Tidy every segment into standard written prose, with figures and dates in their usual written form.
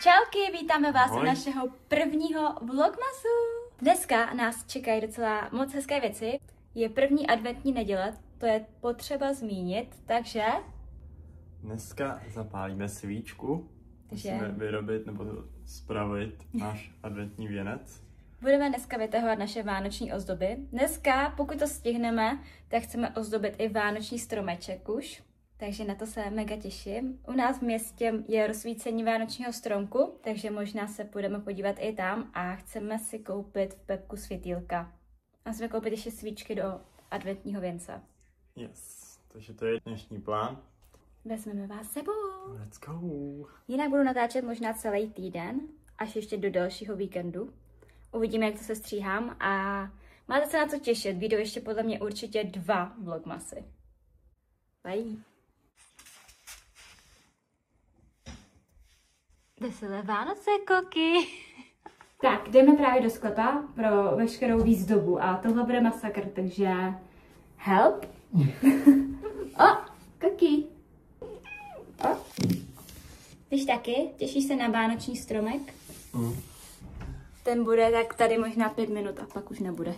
Čauky, vítáme vás u Ahoj. našeho prvního vlogmasu. Dneska nás čekají docela moc hezké věci. Je první adventní neděle, to je potřeba zmínit, takže... Dneska zapálíme svíčku. Musíme vyrobit nebo spravit náš adventní věnec. Budeme dneska vytahovat naše vánoční ozdoby. Dneska, pokud to stihneme, tak chceme ozdobit i vánoční stromeček už. Takže na to se mega těším. U nás v městě je rozsvícení vánočního stromku, takže možná se půjdeme podívat i tam a chceme si koupit v Pepku světýlka. A chceme koupit ještě svíčky do adventního věnce. Yes, takže to je dnešní plán. Vezmeme vás sebou. Let's go. Jinak budu natáčet možná celý týden, až ještě do dalšího víkendu. Uvidíme, jak to se stříhám a máte se na co těšit. Vyjdou ještě podle mě určitě 2 vlogmasy. Bye. Veselé Vánoce, koky! Tak, jdeme právě do sklepa pro veškerou výzdobu a tohle bude masakr, takže help! Koky! Víš taky? Těšíš se na vánoční stromek? Ten bude tak tady možná 5 minut a pak už nebude.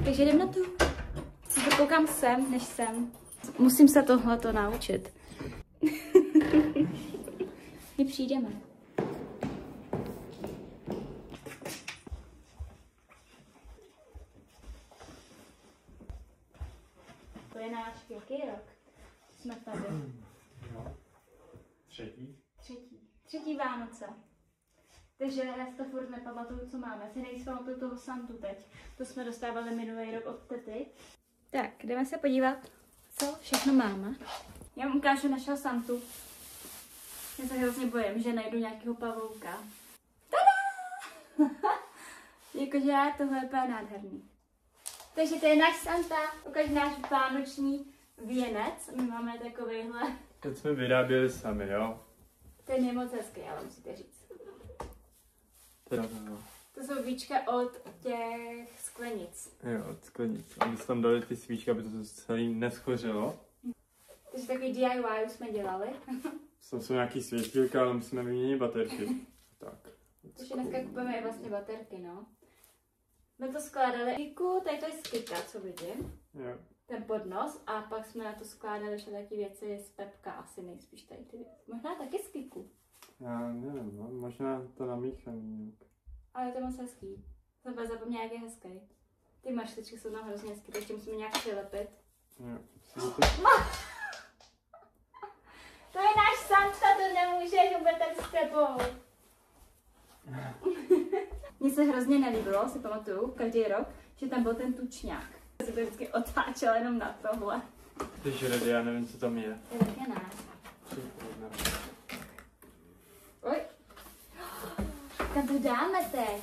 Takže jdem na to. Si to koukám sem, než sem. Musím se tohleto naučit. My přijdeme. To je náš jaký rok? Jsme tady. No. Třetí Vánoce. Takže já si to furt nepamatuju, co máme. Si nejspamatuju toho Santu teď. To jsme dostávali minulý rok od tety. Tak, jdeme se podívat, co všechno máme. Já vám ukážu našeho Santu. Já se hrozně bojím, že najdu nějakého pavouka. Tada! Jakože tohle je úplně nádherný. Takže to je náš Santa, ukáž náš vánoční věnec. My máme takovýhle. Teď jsme vyráběli sami, jo? Ten je moc hezký, ale musíte říct. To jsou víčka od těch sklenic. Jo, od sklenic. A my jsme tam dali ty svíčky, aby to celý neschořilo. Takže takový DIY už jsme dělali. Jsou nějaký světýlka, ale musíme vyměnit baterky. Tak. Takže dneska kupujeme i vlastně baterky, no. My to skládali Kiku, tady to je skika, co vidím. Jo. Ten podnos a pak jsme na to skládali ještě taky věci z Pepka, asi nejspíš tady ty věci. Možná taky z Kiku. Já nevím, no, možná to namíchaný. Ale je to moc hezký. Jsem úplně zapomněla, jak je hezký. Ty mašličky jsou tam hrozně hezký, takže musíme nějak přilepit. Jo. To je náš Santa, to nemůžeš vůbec tak s tebou. Mně se hrozně nelíbilo, si pamatuju, každý rok, že tam byl ten tučňák. Já se to vždycky otáčela jenom na tohle. Ty žredy, já nevím, co tam je. To je také ne. Oj. Kam to dáme teď?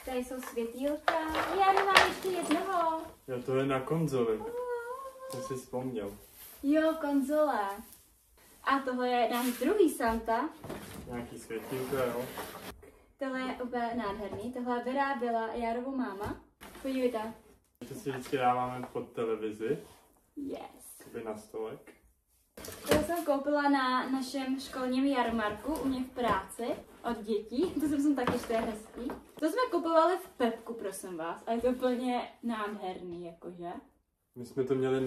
Tady jsou světýlka. Já nemám ještě jednoho. Jo, to je na konzoli. Jsem si vzpomněl. Jo, konzole. A tohle je náš druhý Santa. Nějaký světýlka, jo. Tohle je úplně nádherný. Tohle vyráběla Járovou máma. Podívejte. To si vždycky dáváme pod televizi. Yes. Sobě na stolek. To jsem koupila na našem školním jarmarku u mě v práci od dětí. To jsem taky, že to je hezký. To jsme kupovali v Pepku, prosím vás. A je to úplně nádherný, jakože. My jsme to měli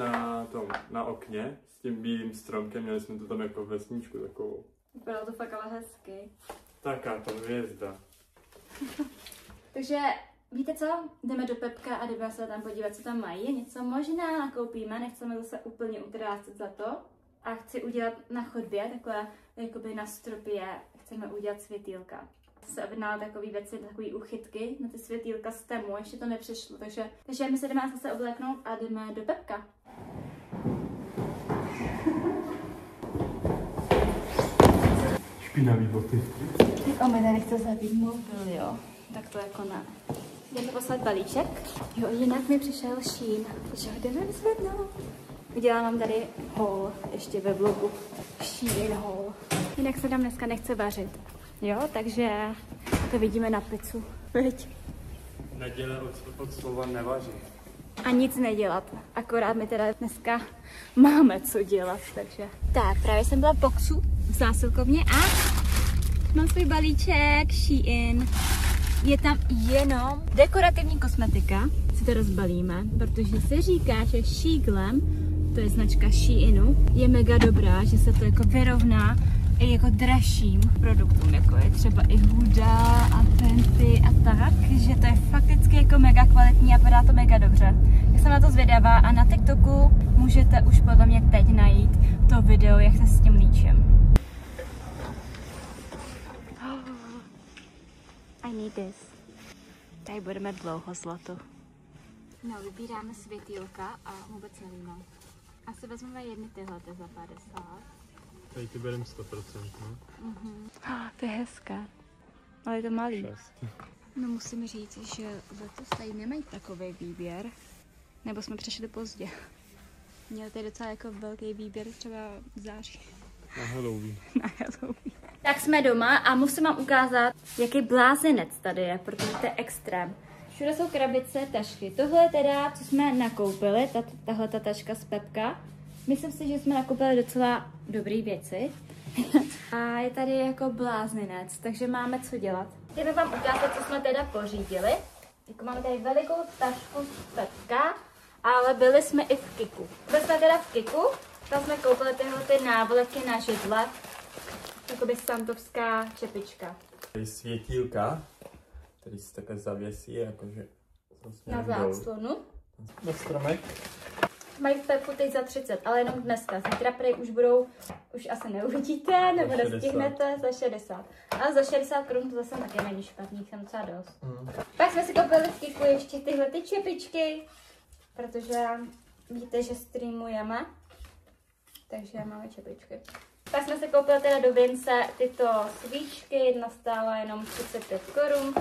na okně s tím bílým stromkem, měli jsme to tam jako vesničku takovou. Vypadalo to fakt ale hezky. Taká to hvězda. Takže víte co? Jdeme do Pepka a jdeme se tam podívat, co tam mají. Něco možná nakoupíme, nechceme zase úplně utrácet za to. A chci udělat na chodbě, takhle jakoby na stropě, chceme udělat světýlka. Se objednala takový věci, takový uchytky na ty světýlka z Temu, ještě to nepřišlo, takže my se jdeme zase obléknout a jdeme do Pepka. Špinavý boty. My tady chce zabít mobil, jo. Tak to jako ne. Jdeme poslat balíček. Jo, jinak mi přišel Shein, takže ho jdeme vyzvednout. Udělám vám tady haul, ještě ve vlogu. Shein haul. Jinak se tam dneska nechce vařit. Jo, takže to vidíme na pizzu. Veď. Neděle od slova nevaří. A nic nedělat. Akorát my teda dneska máme co dělat, takže. Tak, právě jsem byla v boxu v zásilkovně a mám svůj balíček Shein. Je tam jenom dekorativní kosmetika. Si to rozbalíme, protože se říká, že Sheiglam, to je značka Sheinu, je mega dobrá, že se to jako vyrovná i jako dražším produktům, jako je třeba i Huda a Fenty a tak, že to je fakticky jako mega kvalitní a vypadá to mega dobře. Já jsem na to zvědavá a na TikToku můžete už podle mě teď najít to video, jak se s tím líčím. I need this. Tady budeme dlouho, zlato. No, vybíráme světýlka a vůbec nevíme. Asi vezmeme jedny tyhle za 50. Tady ty berem 100%, no? To je hezká. Ale je to malý. 6. No musím říct, že letos tady nemají takový výběr. Nebo jsme přišli pozdě. Měl tady docela jako velký výběr třeba v září. Na Halloween. Na Halloween. Tak jsme doma a musím vám ukázat, jaký blázinec tady je, protože to je extrém. Všude jsou krabice, tašky. Tohle je teda, co jsme nakoupili, tahle taška z Pepka. Myslím si, že jsme nakoupili docela dobré věci. A je tady jako blázinec, takže máme co dělat. Jdeme vám ukázat, co jsme teda pořídili. Jako máme tady velikou tašku z Pepka, ale byli jsme i v Kiku. Byli jsme teda v Kiku, tam jsme koupili tyhle ty návleky na židle. Jakoby santovská čepička. Tady světílka, který se takhle zavěsí, jakože na záclonu. Na stromek. Mají v Pepku teď za 30, ale jenom dneska. Zítra prej už budou, už asi neuvidíte, nebo nestihnete za 60. Ale za 60 korun to zase taky není špatný, jsem docela dost. Pak jsme si koupili v Kiku ještě tyhle ty čepičky, protože víte, že streamujeme, takže máme čepičky. Pak jsme si koupili teda do Vince tyto svíčky, jedna stála jenom 35 korun.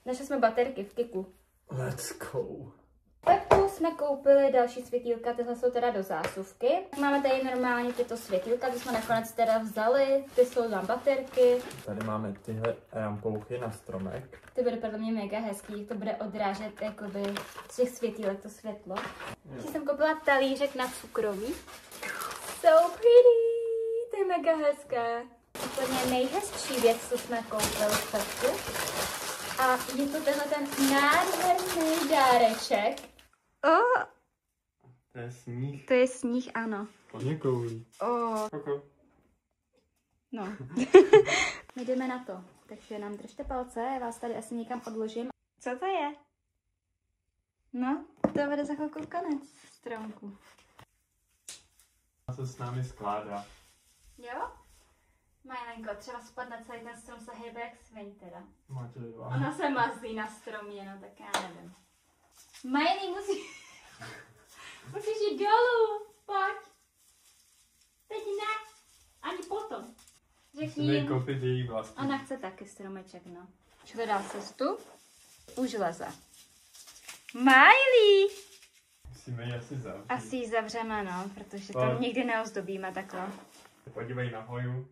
Našli jsme baterky v Kiku. Let's go. Pepku jsme koupili další světýlka, tyhle jsou teda do zásuvky. Máme tady normálně tyto světýlka, ty jsme nakonec teda vzali, ty jsou tam baterky. Tady máme tyhle rampouchy na stromek. Ty bude podle mě mega hezký, to bude odrážet jakoby z těch světýlek to světlo. Ještě jsem koupila talířek na cukroví. So pretty, to je mega hezké. Úplně nejhezčí věc, co jsme koupili v Pepku. A je to tenhle ten nádherný dáreček. Oh. To je sníh. To je sníh, ano. Hodně koulí. Oh. Koko. No. My jdeme na to. Takže nám držte palce, já vás tady asi někam odložím. Co to je? No, to bude za chvilku konec stromku. Se s námi skládá. Jo? Majlenko, třeba spadne celý ten strom, se hejbe jak sviň teda. Máte dva. Ona se mazlí na stromě, no tak já nevím. Majlí musíš jít dolů, pojď. Teď ne, ani potom. Řekni jim. Koupit její vlastní. Ona chce taky stromeček, no. Čo dá cestu? Už leze. Miley! Musíme ji asi zavřít. Asi ji zavřeme, no, protože to nikdy neozdobíme takhle. Podívej na hoju.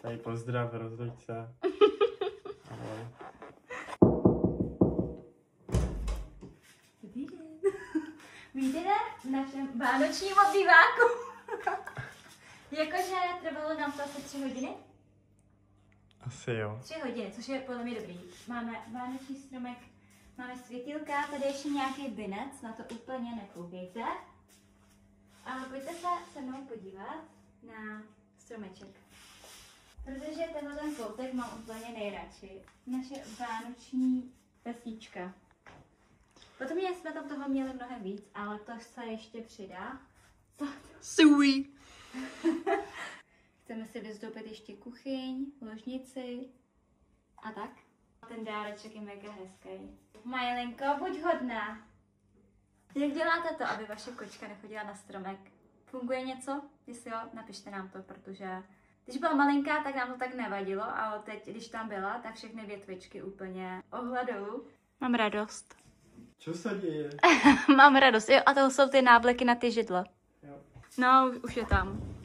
Tady pozdrav, rozhoď se. Ahoj. Vítejte v našem vánočním obýváku. Jakože trvalo nám to asi 3 hodiny? Asi jo. 3 hodiny, což je podle mě dobrý. Máme vánoční stromek, máme světýlka, tady ještě nějaký binec, na to úplně nekoukejte. Ale pojďte se mnou podívat na stromeček. Protože tenhle ten koutek mám úplně nejradši. Naše vánoční pesnička. Potom jsme tam toho měli mnohem víc, ale to se ještě přidá. Sui! Chceme si vyzdoubit ještě kuchyň, ložnici a tak. Ten dáreček je mega hezký. Majlenko, buď hodná. Jak děláte to, aby vaše kočka nechodila na stromek? Funguje něco? Jestli jo, napište nám to, protože když byla malinká, tak nám to tak nevadilo, ale teď, když tam byla, tak všechny větvičky úplně ohla dolů. Mám radost. Co se děje? Mám radost, jo, a to jsou ty návleky na ty židla. Jo. No, už je tam.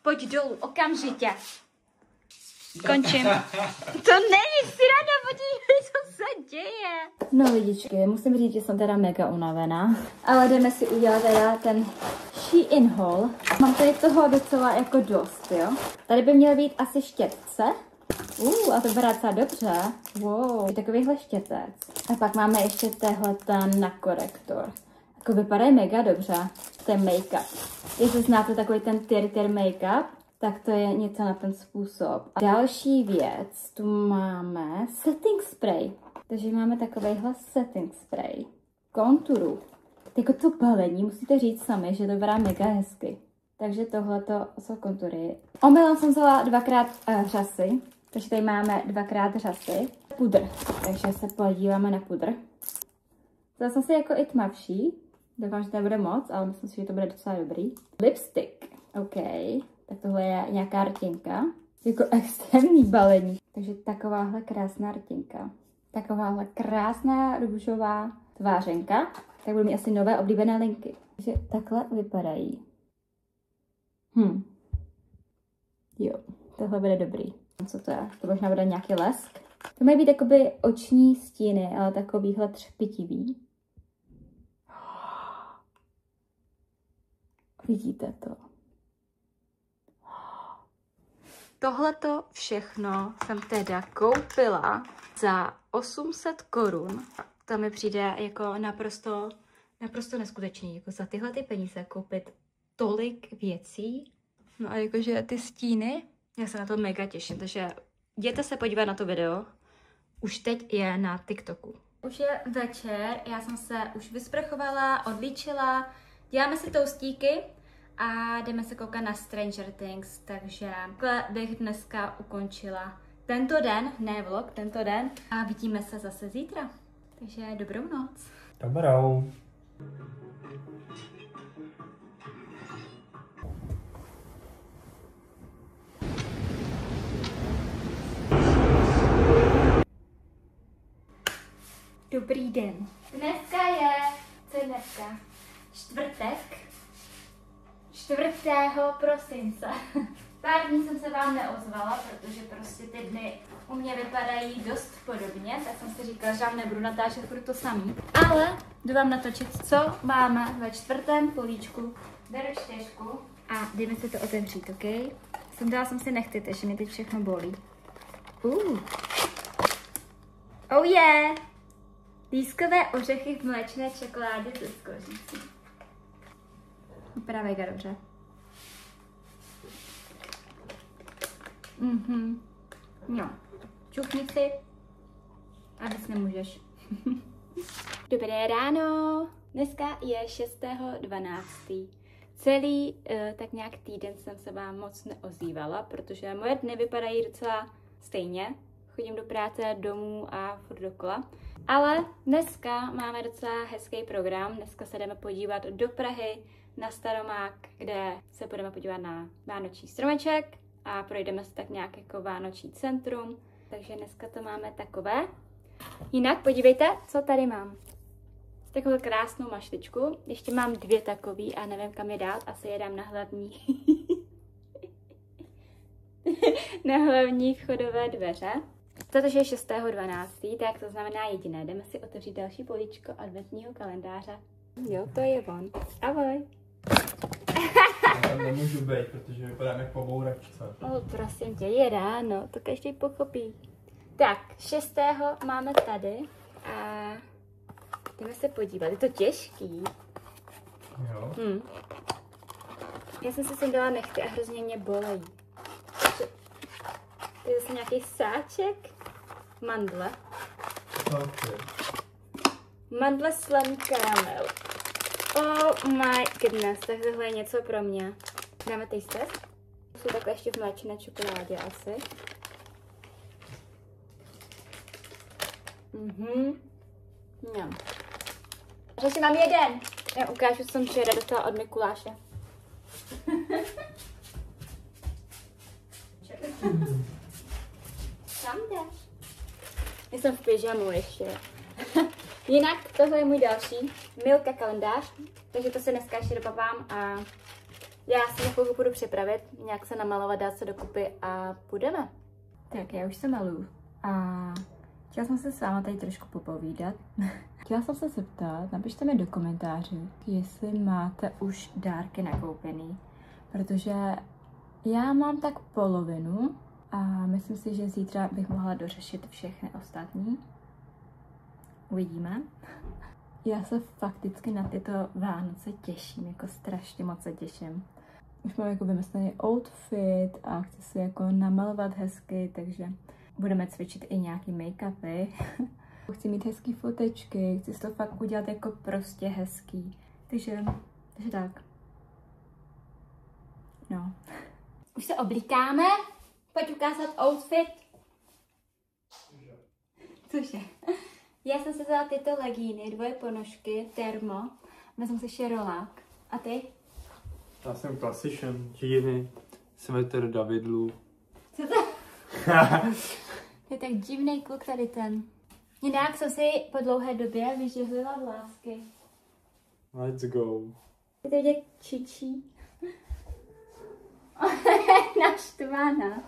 Pojď dolů, okamžitě. Končím. To není sranda, podívej, co se děje. No lidičky, musím říct, že jsem teda mega unavená. Ale jdeme si udělat teda ten Shein haul. Mám tady toho docela jako dost, jo. Tady by měl být asi štětce. A to vypadá docela dobře. Wow, takovýhle štětec. A pak máme ještě tehle ten na korektor. Jako vypadá mega dobře. To je make-up. Jestli znáte takový ten tear make-up, tak to je něco na ten způsob. A další věc, tu máme setting spray. Takže máme takovejhle setting spray. Konturu. Jako to balení, musíte říct sami, že to vypadá mega hezky. Takže tohleto jsou kontury. Omylem jsem vzala dvakrát řasy. Takže tady máme dvakrát řasy. Pudr. Takže se podíváme na pudr. Vzala jsem si jako i tmavší. Doufám, že to nebude moc, ale myslím si, že to bude docela dobrý. Lipstick. OK. Tak tohle je nějaká rtěnka. Jako extrémní balení. Takže takováhle krásná rtěnka. Takováhle krásná růžová tvářenka. Tak budu mít asi nové oblíbené linky. Takže takhle vypadají. Jo, tohle bude dobrý. Co to je? To možná bude nějaký lesk. To mají být jakoby oční stíny, ale takovýhle třpitivý. Vidíte to? Tohleto všechno jsem teda koupila za 800 korun. To mi přijde jako naprosto neskutečný. Jako za tyhle ty peníze koupit tolik věcí. No a jakože ty stíny, já se na to mega těším, takže jděte se podívat na to video. Už teď je na TikToku. Už je večer, já jsem se už vysprchovala, odlíčila, děláme si toustíky a jdeme se koukat na Stranger Things, takže takhle bych dneska ukončila tento den, ne vlog, tento den a vidíme se zase zítra. Takže dobrou noc. Dobrou. Dobrý den. Dneska je, co je dneska? Čtvrtek. 4. prosince. Pár dní jsem se vám neozvala, protože prostě ty dny u mě vypadají dost podobně, tak jsem si říkala, že vám nebudu natáčet furt to samý. Ale jdu vám natočit, co máme ve 4. políčku. Beru 4 a jdeme si to otevřít, ok? Sundala jsem si nechty, takže mě teď všechno bolí. Oh yeah! Lískové ořechy v mléčné čokoládě ze skořící. Vypadá mega dobře. No, čuchni si a víc nemůžeš. Dobré ráno! Dneska je 6.12. Celý tak nějak týden jsem se vám moc neozývala, protože moje dny vypadají docela stejně. Chodím do práce, domů a furt dokola. Ale dneska máme docela hezký program. Dneska se jdeme podívat do Prahy na Staromák, kde se budeme podívat na vánoční stromeček a projdeme se tak nějak jako vánoční centrum. Takže dneska to máme takové. Jinak podívejte, co tady mám. Takovou krásnou mašličku. Ještě mám 2 takový a nevím, kam je dát. Asi je dám na hlavní. na hlavní vchodové dveře. Protože je 6.12., tak to znamená jediné. Jdeme si otevřít další políčko adventního kalendáře. Jo, to je on. Ahoj. Já tam nemůžu být, protože vypadám jak pobouračce. Prosím tě, je ráno, to každý pochopí. Tak, 6. máme tady a jdeme se podívat. Je to těžký. Jo. Já jsem si sem dala nechty a hrozně mě bolejí. To je zase nějaký sáček. Mandle. Okay. Mandle slam karamel. Oh my goodness, tak tohle je něco pro mě. Dáme taste test. Jsou takhle ještě v mléčné čokoládě asi. No. Ještě mám jeden. Já ukážu, co jsem včera dostala od Mikuláše. Tam jdeš. Já jsem v pyžamu ještě. Jinak tohle je můj další Milka kalendář, takže to se dneska ještě dopapám a já si na chvilku půjdu připravit, nějak se namalovat, dát se dokupy a půjdeme. Tak já už se maluju a Chtěla jsem se s váma tady trošku popovídat. Chtěla jsem se zeptat, napište mi do komentářů, jestli máte už dárky nakoupený, protože já mám tak polovinu a myslím si, že zítra bych mohla dořešit všechny ostatní. Uvidíme. Já se fakticky na tyto Vánoce těším, jako strašně moc se těším. Už mám jako vymyslený outfit a chci si jako namalovat hezky, takže budeme cvičit i nějaký make-upy. Chci mít hezký fotečky, chci si to fakt udělat jako prostě hezký. Takže tak. No. Už se oblíkáme. Pojď ukázat outfit. Cože? Já jsem se vzala tyto legíny, 2 ponožky, termo. Vezmu si ještě rolák. A ty? Já jsem klasičem, džíny, svetr Davidlu. Co to? Je tak divný kluk tady ten. Jinak jsem si po dlouhé době vyžehlila vlásky. Let's go. Je to vidět čičí. Naštvána.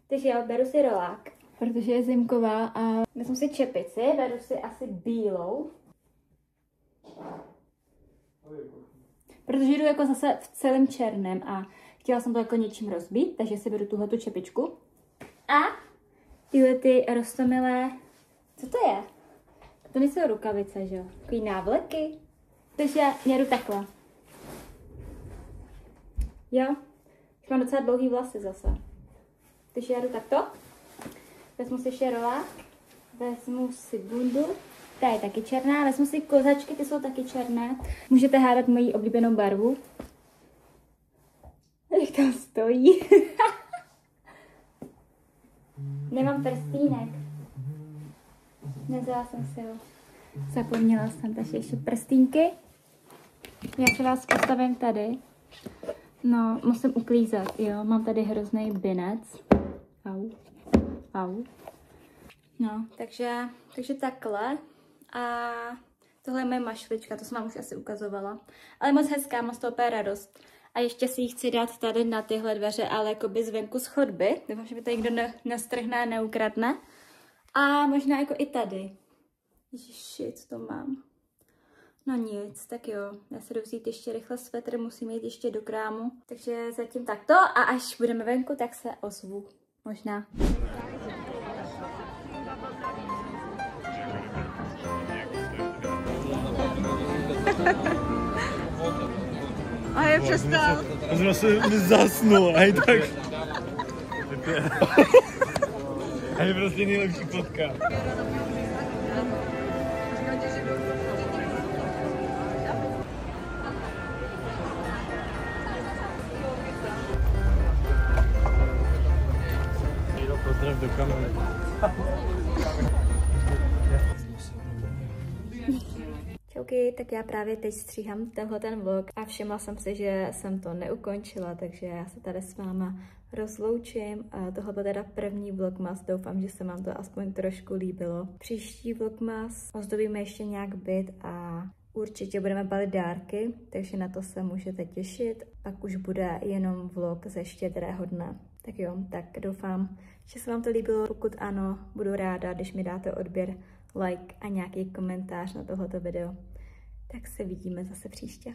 Takže jo, beru si rolák, protože je zimková a vezmu si čepici, beru si asi bílou. Protože jdu jako zase v celém černém a chtěla jsem to jako něčím rozbít, takže si beru tuhletu čepičku. A tyhle ty roztomilé, co to je? To nejsou rukavice, že jo? Takový návleky. Takže já jdu takhle. Jo, už mám docela dlouhý vlasy zase. Takže já jdu takto. Vezmu si ještě rolák. Vezmu si bundu. Ta je taky černá. Vezmu si kozačky, ty jsou taky černé. Můžete hádat moji oblíbenou barvu. Jak tam stojí. Nemám prstínek. Nevzala jsem si ho. Zapomněla jsem, takže ještě prstínky. Já se vás postavím tady. No, musím uklízet, jo. Mám tady hrozný binec. Au. Au. No, takže takhle. A tohle je moje mašlička, to jsem vám už asi ukazovala. Ale moc hezká, mám z toho úplně radost. A ještě si ji chci dát tady na tyhle dveře, ale jakoby zvenku z chodby. Doufám, že by to někdo nestrhne a neukradne. A možná jako i tady. Ježiši, co to mám? No nic, tak jo. Já se jdu vzít ještě rychle svetr, musím jít ještě do krámu. Takže zatím takto a až budeme venku, tak se ozvu. Možná. A je přestal. Já jsem mi zasnul, a i tak. A je prostě nejlepší fotka. Pozdrav do kamery. Čauky, tak já právě teď stříhám tenhle ten vlog a všimla jsem si, že jsem to neukončila, takže já se tady s váma rozloučím. A tohle byl teda první vlogmas, doufám, že se vám to aspoň trošku líbilo. Příští vlogmas ozdobíme ještě nějak byt a určitě budeme balit dárky, takže na to se můžete těšit. Pak už bude jenom vlog ze Štědrého dne. Tak jo, tak doufám, že se vám to líbilo. Pokud ano, budu ráda, když mi dáte odběr, like a nějaký komentář na tohleto video. Tak se vidíme zase příště.